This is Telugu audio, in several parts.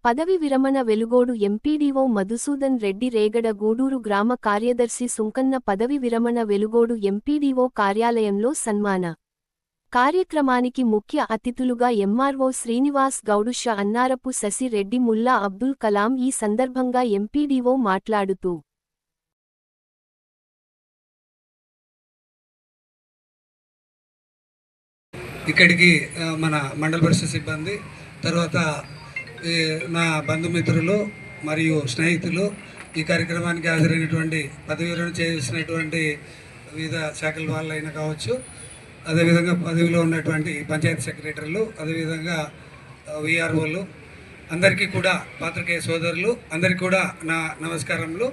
పదవి విరమణ వెలుగోడు ఎంపీడీఓ మధుసూదన్ రెడ్డి రేగడ గూడూరు గ్రామ కార్యదర్శి సుంకన్న పదవి విరమణ వెలుగోడు ఎంపీడీఓ కార్యాలయంలో సన్మాన కార్యక్రమానికి ముఖ్య అతిథులుగా ఎంఆర్ఓ శ్రీనివాస్ గౌడుష అన్నారపు శశి రెడ్డి ముల్లా అబ్దుల్ కలాం. ఈ సందర్భంగా ఎంపీడీఓ మాట్లాడుతూ ఇక్కడికి మన మండల పరిషత్ సిబ్బంది, తర్వాత నా బంధుమిత్రులు మరియు స్నేహితులు, ఈ కార్యక్రమానికి హాజరైనటువంటి పదవి విరమణ చేసినటువంటి వివిధ శాఖల వాళ్ళైనా కావచ్చు, అదేవిధంగా పదవిలో ఉన్నటువంటి పంచాయతీ సెక్రటరీలు, అదేవిధంగా విఆర్ఓలు అందరికీ కూడా, పాత్రికేయ సోదరులు అందరికీ కూడా నా నమస్కారములు.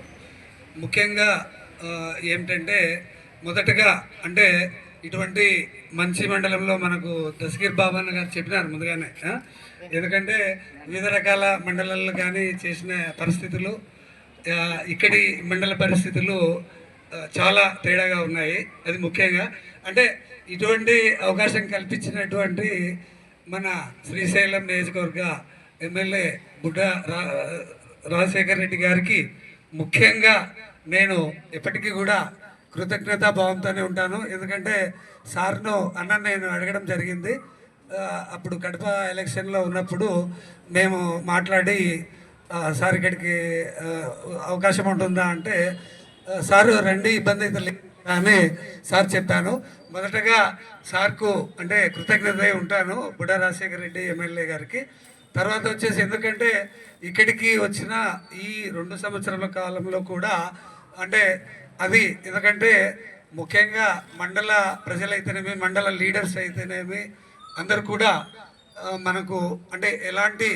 ముఖ్యంగా ఏమిటంటే, మొదటగా అంటే ఇటువంటి మంచి మండలంలో మనకు దశగిరి బాబన్న గారు చెప్పినారు ముందుగానే, ఎందుకంటే వివిధ రకాల మండలాల్లో కానీ చేసిన పరిస్థితులు, ఇక్కడి మండల పరిస్థితులు చాలా తేడాగా ఉన్నాయి. అది ముఖ్యంగా అంటే ఇటువంటి అవకాశం కల్పించినటువంటి మన శ్రీశైలం నియోజకవర్గ ఎమ్మెల్యే బుడ్డ రాజశేఖర్ రెడ్డి గారికి ముఖ్యంగా నేను ఎప్పటికీ కూడా కృతజ్ఞతాభావంతోనే ఉంటాను. ఎందుకంటే సార్ను అన్న నేను అడగడం జరిగింది, అప్పుడు కడప ఎలక్షన్లో ఉన్నప్పుడు మేము మాట్లాడి, సార్ ఇక్కడికి అవకాశం ఉంటుందా అంటే, సారు రండి ఇబ్బంది అయితే లేదు అని సార్ చెప్పాను. మొదటగా సార్కు అంటే కృతజ్ఞత ఉంటాను, బుడ్డ రాజశేఖర రెడ్డి ఎమ్మెల్యే గారికి. తర్వాత వచ్చేసి ఎందుకంటే ఇక్కడికి వచ్చిన ఈ 2 సంవత్సరాల కాలంలో కూడా అంటే అది ఎందుకంటే ముఖ్యంగా మండల ప్రజలైతేనేమి, మండల లీడర్స్ అయితేనేమి అందరు కూడా మనకు అంటే ఎలాంటి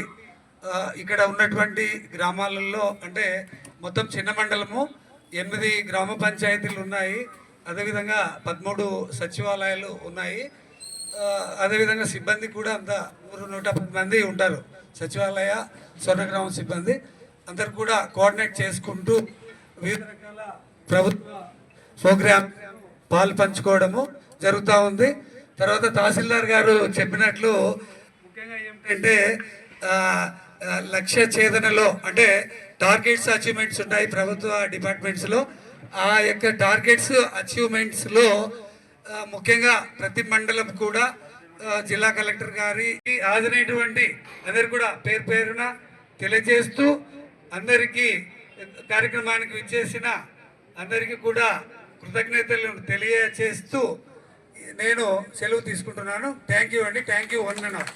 ఇక్కడ ఉన్నటువంటి గ్రామాలలో అంటే మొత్తం చిన్న మండలము 8 గ్రామ పంచాయతీలు ఉన్నాయి, అదేవిధంగా 13 సచివాలయాలు ఉన్నాయి, అదేవిధంగా సిబ్బంది కూడా అంతా 110 మంది ఉంటారు. సచివాలయ స్వర్ణగ్రామం సిబ్బంది అందరు కూడా కోఆర్డినేట్ చేసుకుంటూ వివిధ రకాల ప్రభుత్వ ప్రోగ్రామ్ పాలు పంచుకోవడము జరుగుతూ ఉంది. తర్వాత తహసీల్దార్ గారు చెప్పినట్లు ముఖ్యంగా ఏమిటంటే లక్ష్య ఛేదనలో అంటే టార్గెట్స్ అచీవ్మెంట్స్ ఉంటాయి ప్రభుత్వ డిపార్ట్మెంట్స్లో. ఆ యొక్క టార్గెట్స్ అచీవ్మెంట్స్లో ముఖ్యంగా ప్రతి మండలం కూడా జిల్లా కలెక్టర్ గారి హాజరైనటువంటి అందరు కూడా పేరు పేరున తెలియజేస్తూ, అందరికీ కార్యక్రమానికి విచ్చేసిన అందరికీ కూడా కృతజ్ఞతలు తెలియజేస్తూ నేను సెలవు తీసుకుంటున్నాను. థ్యాంక్ యూ అండి. Thank you. 1 minute.